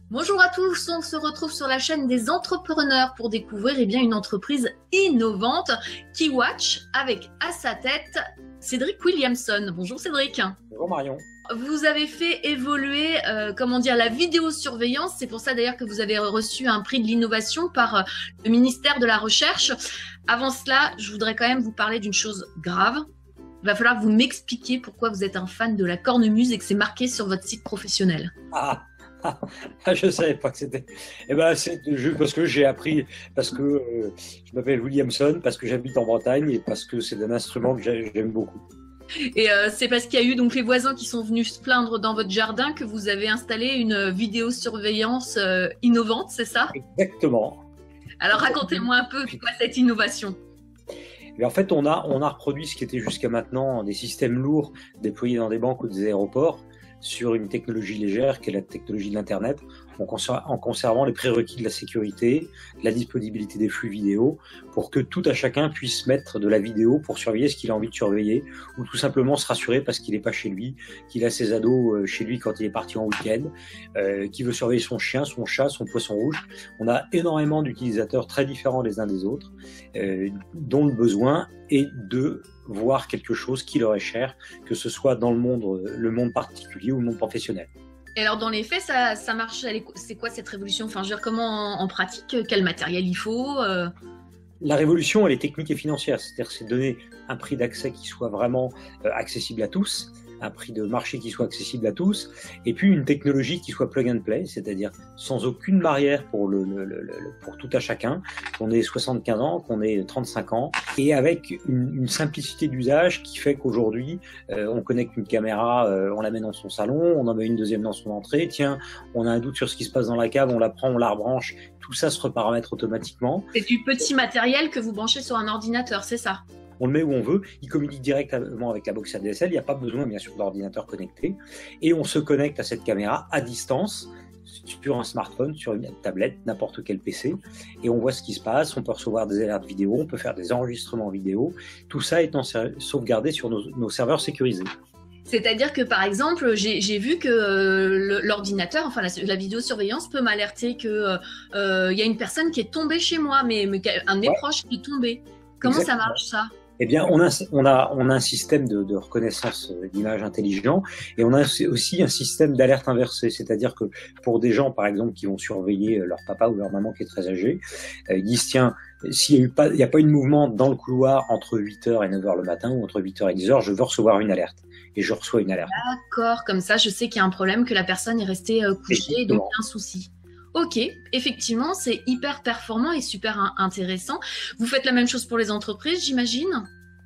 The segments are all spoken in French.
Bonjour à tous, on se retrouve sur la chaîne des entrepreneurs pour découvrir une entreprise innovante, Keywatch, avec à sa tête Cédric Williamson. Bonjour Cédric. Bonjour Marion. Vous avez fait évoluer la vidéosurveillance. C'est pour ça d'ailleurs que vous avez reçu un prix de l'innovation par le ministère de la Recherche. Avant cela, je voudrais quand même vous parler d'une chose grave. Il va falloir que vous m'expliquiez pourquoi vous êtes un fan de la cornemuse et que c'est marqué sur votre site professionnel. Je ne savais pas que c'était. C'est parce que j'ai appris, parce que je m'appelle Williamson, parce que j'habite en Bretagne et parce que c'est un instrument que j'aime beaucoup. Et c'est parce qu'il y a eu donc les voisins qui sont venus se plaindre dans votre jardin que vous avez installé une vidéosurveillance innovante, c'est ça? Exactement. Alors racontez-moi un peu quoi cette innovation. Mais en fait, on a reproduit ce qui était jusqu'à maintenant des systèmes lourds déployés dans des banques ou des aéroports sur une technologie légère qui est la technologie de l'Internet, en conservant les prérequis de la sécurité, de la disponibilité des flux vidéo, pour que tout à chacun puisse mettre de la vidéo pour surveiller ce qu'il a envie de surveiller, ou tout simplement se rassurer parce qu'il n'est pas chez lui, qu'il a ses ados chez lui quand il est parti en week-end, qu'il veut surveiller son chien, son chat, son poisson rouge. On a énormément d'utilisateurs très différents les uns des autres, dont le besoin est de voir quelque chose qui leur est cher, que ce soit dans le monde particulier ou le monde professionnel. Et alors dans les faits, ça marche, c'est quoi cette révolution? Enfin, je veux dire, comment en pratique, quel matériel il faut La révolution, elle est technique et financière, c'est-à-dire c'est donner un prix d'accès qui soit vraiment accessible à tous, un prix de marché qui soit accessible à tous, et puis une technologie qui soit plug and play, c'est-à-dire sans aucune barrière pour tout à chacun, qu'on ait 75 ans, qu'on ait 35 ans, et avec une simplicité d'usage qui fait qu'aujourd'hui, on connecte une caméra, on la met dans son salon, on en met une deuxième dans son entrée, tiens, on a un doute sur ce qui se passe dans la cave, on la prend, on la rebranche, tout ça se reparamètre automatiquement. C'est du petit matériel que vous branchez sur un ordinateur, c'est ça? On le met où on veut, il communique directement avec la box ADSL, il n'y a pas besoin bien sûr d'ordinateur connecté, et on se connecte à cette caméra à distance, sur un smartphone, sur une tablette, n'importe quel PC, et on voit ce qui se passe, on peut recevoir des alertes vidéo, on peut faire des enregistrements vidéo, tout ça étant sauvegardé sur nos serveurs sécurisés. C'est-à-dire que, par exemple, j'ai vu que l'ordinateur, enfin la vidéosurveillance peut m'alerter qu'il y a une personne qui est tombée chez moi, mais un de mes proches qui est tombé. Comment Exactement. Ça marche, ça? Eh bien, on a un système de reconnaissance d'image intelligent, et on a aussi un système d'alerte inversée, c'est-à-dire que pour des gens, par exemple, qui vont surveiller leur papa ou leur maman qui est très âgé, ils disent, tiens, s'il n'y a pas eu de mouvement dans le couloir entre 8h et 9h le matin, ou entre 8h et 10h, je veux recevoir une alerte. Et je reçois une alerte. D'accord, comme ça, je sais qu'il y a un problème, que la personne est restée couchée, donc il y a un souci. Ok, effectivement, c'est hyper performant et super intéressant. Vous faites la même chose pour les entreprises, j'imagine?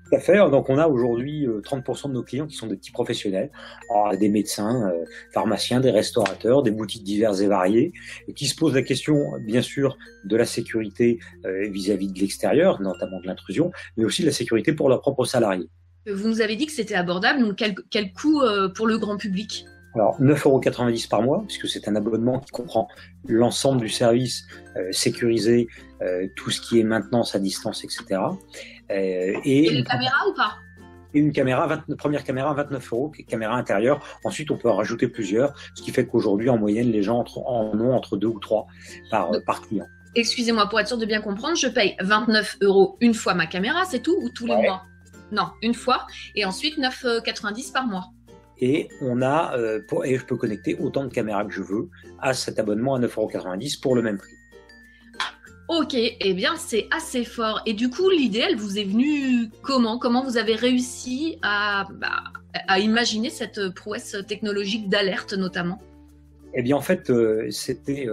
Tout à fait. Donc, on a aujourd'hui 30% de nos clients qui sont des petits professionnels, alors, des médecins, pharmaciens, des restaurateurs, des boutiques diverses et variées, et qui se posent la question, bien sûr, de la sécurité vis-à-vis de l'extérieur, notamment de l'intrusion, mais aussi de la sécurité pour leurs propres salariés. Vous nous avez dit que c'était abordable, donc quel coût pour le grand public? Alors, 9,90 € par mois, puisque c'est un abonnement qui comprend l'ensemble du service sécurisé, tout ce qui est maintenance à distance, etc. Et les caméras ou pas? Et une première caméra, 29 €, caméra intérieure. Ensuite, on peut en rajouter plusieurs, ce qui fait qu'aujourd'hui, en moyenne, les gens en ont entre 2 ou 3 par client. Excusez-moi, pour être sûr de bien comprendre, je paye 29 € une fois ma caméra, c'est tout, ou tous les mois? Non, une fois, et ensuite 9,90 € par mois. Et et je peux connecter autant de caméras que je veux à cet abonnement à 9,90 € pour le même prix. Ok, eh bien c'est assez fort. Et du coup, l'idée, elle vous est venue comment? Comment vous avez réussi à imaginer cette prouesse technologique d'alerte notamment? Eh bien, en fait, c'était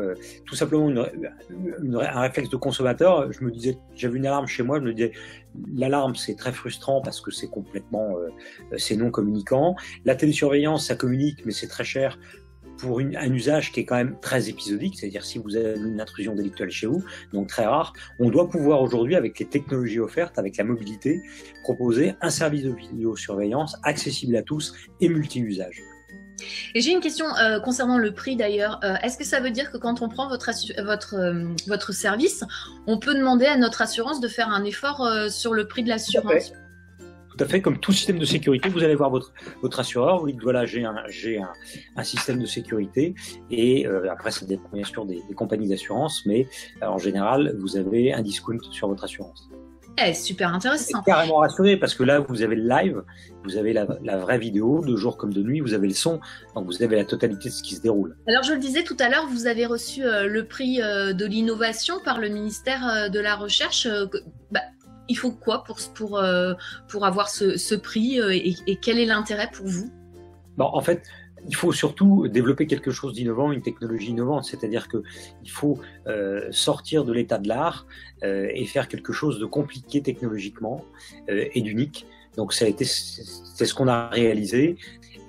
tout simplement un réflexe de consommateur. Je me disais, j'avais une alarme chez moi, je me disais, l'alarme, c'est très frustrant parce que c'est complètement, c'est non communicant. La télésurveillance, ça communique, mais c'est très cher pour un usage qui est quand même très épisodique, c'est-à-dire si vous avez une intrusion délictuelle chez vous, donc très rare, on doit pouvoir aujourd'hui, avec les technologies offertes, avec la mobilité, proposer un service de vidéosurveillance accessible à tous et multi-usage. Et j'ai une question concernant le prix d'ailleurs. Est-ce que ça veut dire que quand on prend votre service, on peut demander à notre assurance de faire un effort sur le prix de l'assurance? Tout Tout à fait, comme tout système de sécurité, vous allez voir votre assureur, vous dites voilà, j'ai un système de sécurité, et après ça dépend bien sûr des compagnies d'assurance, mais en général, vous avez un discount sur votre assurance. Super intéressant. Carrément rassuré, parce que là, vous avez le live, vous avez la vraie vidéo, de jour comme de nuit, vous avez le son, donc vous avez la totalité de ce qui se déroule. Alors, je le disais tout à l'heure, vous avez reçu le prix de l'innovation par le ministère de la Recherche. Il faut quoi pour avoir ce prix et quel est l'intérêt pour vous? En fait, il faut surtout développer quelque chose d'innovant, une technologie innovante, c'est-à-dire qu'il faut sortir de l'état de l'art et faire quelque chose de compliqué technologiquement et d'unique. Donc c'est ce qu'on a réalisé.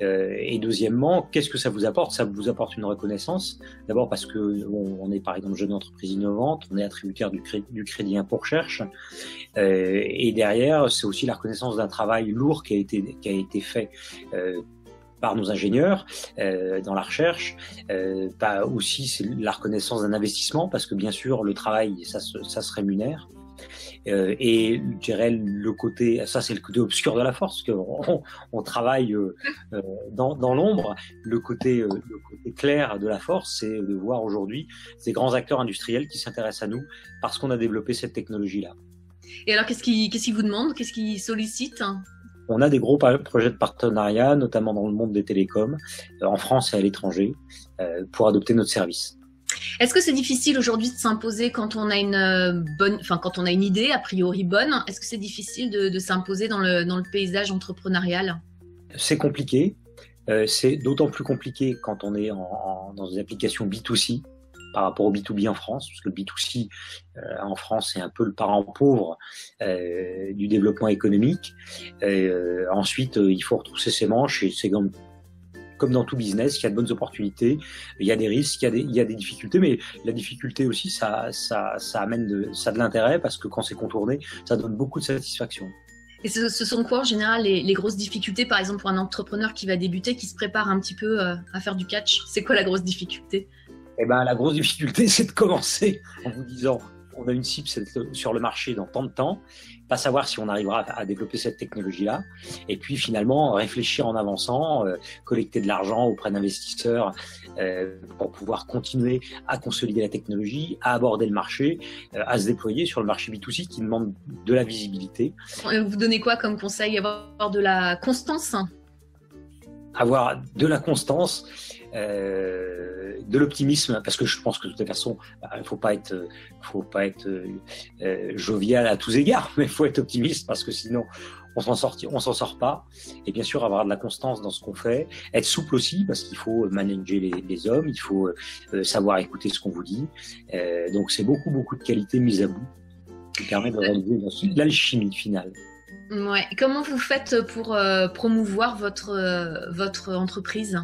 Et deuxièmement, qu'est-ce que ça vous apporte? Ça vous apporte une reconnaissance. D'abord parce que on est par exemple jeune entreprise innovante, on est attributaire du crédit impôt recherche. Et derrière, c'est aussi la reconnaissance d'un travail lourd qui a été fait par nos ingénieurs dans la recherche. Aussi, c'est la reconnaissance d'un investissement, parce que bien sûr, le travail, ça se rémunère. Et je dirais le côté, ça c'est le côté obscur de la force, qu'on travaille dans l'ombre. Le côté clair de la force, c'est de voir aujourd'hui ces grands acteurs industriels qui s'intéressent à nous parce qu'on a développé cette technologie-là. Et alors, qu'est-ce qu'ils vous demandent? Qu'est-ce qu'ils sollicitent? On a des gros projets de partenariat, notamment dans le monde des télécoms, en France et à l'étranger, pour adopter notre service. Est-ce que c'est difficile aujourd'hui de s'imposer quand on a quand on a une idée a priori bonne? Est-ce que c'est difficile de s'imposer dans le paysage entrepreneurial? C'est compliqué. C'est d'autant plus compliqué quand on est dans des applications B2C par rapport au B2B en France, parce que le B2C en France c'est un peu le parent pauvre du développement économique. Ensuite, il faut retrousser ses manches, et c'est comme dans tout business, il y a de bonnes opportunités, il y a des risques, il y a des difficultés, mais la difficulté aussi, ça amène de l'intérêt, parce que quand c'est contourné, ça donne beaucoup de satisfaction. Et ce sont quoi en général les grosses difficultés, par exemple pour un entrepreneur qui va débuter, qui se prépare un petit peu à faire du catch? C'est quoi la grosse difficulté? La grosse difficulté, c'est de commencer en vous disant on a une cible sur le marché dans tant de temps, pas savoir si on arrivera à développer cette technologie-là, et puis finalement réfléchir en avançant, collecter de l'argent auprès d'investisseurs pour pouvoir continuer à consolider la technologie, à aborder le marché, à se déployer sur le marché B2C qui demande de la visibilité. Vous donnez quoi comme conseil? Avoir de la constance? Avoir de la constance, de l'optimisme, parce que je pense que de toute façon, il faut pas être jovial à tous égards, mais il faut être optimiste, parce que sinon on s'en sort pas. Et bien sûr, avoir de la constance dans ce qu'on fait, être souple aussi, parce qu'il faut manager les hommes, il faut savoir écouter ce qu'on vous dit. Donc c'est beaucoup de qualités mises à bout qui permet de réaliser l'alchimie finale. Ouais. Comment vous faites pour promouvoir votre entreprise?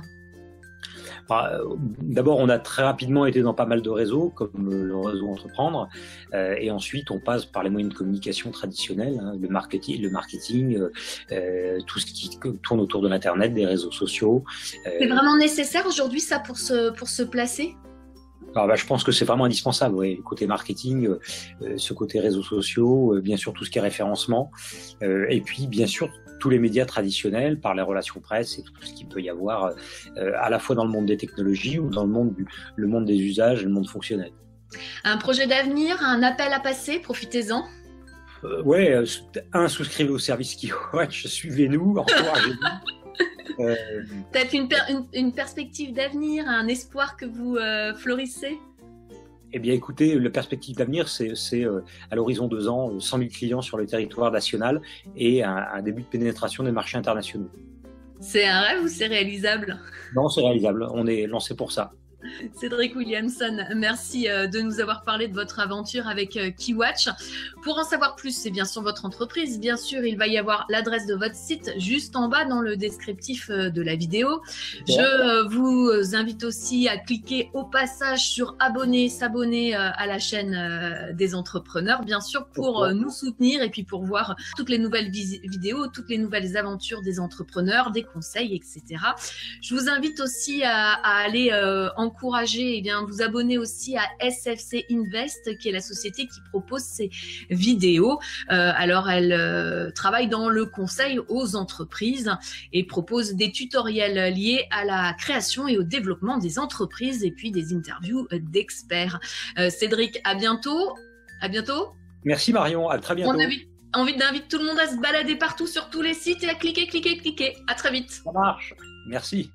D'abord, on a très rapidement été dans pas mal de réseaux, comme le réseau Entreprendre, et ensuite on passe par les moyens de communication traditionnels, le marketing, tout ce qui tourne autour de l'internet, des réseaux sociaux. C'est vraiment nécessaire aujourd'hui ça pour se placer? Je pense que c'est vraiment indispensable, oui. Côté marketing, ce côté réseaux sociaux, bien sûr tout ce qui est référencement, et puis bien sûr tous les médias traditionnels par les relations presse et tout ce qu'il peut y avoir à la fois dans le monde des technologies ou dans le monde des usages et le monde fonctionnel. Un projet d'avenir, un appel à passer, profitez-en. Souscrivez au service Keywortz, suivez-nous, encouragez-nous. Peut-être une perspective d'avenir, un espoir que vous florissez? Eh bien, écoutez, la perspective d'avenir, c'est à l'horizon 2 ans, 100 000 clients sur le territoire national et un début de pénétration des marchés internationaux. C'est un rêve ou c'est réalisable? Non, c'est réalisable. On est lancé pour ça. Cédric Williamson, merci de nous avoir parlé de votre aventure avec Keywortz. Pour en savoir plus, c'est bien sûr votre entreprise. Bien sûr, il va y avoir l'adresse de votre site juste en bas dans le descriptif de la vidéo. Je vous invite aussi à cliquer au passage sur abonner, s'abonner à la chaîne des entrepreneurs, bien sûr, pour nous soutenir et puis pour voir toutes les nouvelles vidéos, toutes les nouvelles aventures des entrepreneurs, des conseils, etc. Je vous invite aussi à aller en encourager, vous abonner aussi à SFC Invest, qui est la société qui propose ces vidéos. Alors, elle travaille dans le conseil aux entreprises et propose des tutoriels liés à la création et au développement des entreprises et puis des interviews d'experts. Cédric, à bientôt. À bientôt. Merci Marion, à très bientôt. On invite tout le monde à se balader partout sur tous les sites et à cliquer. À très vite. Ça marche. Merci.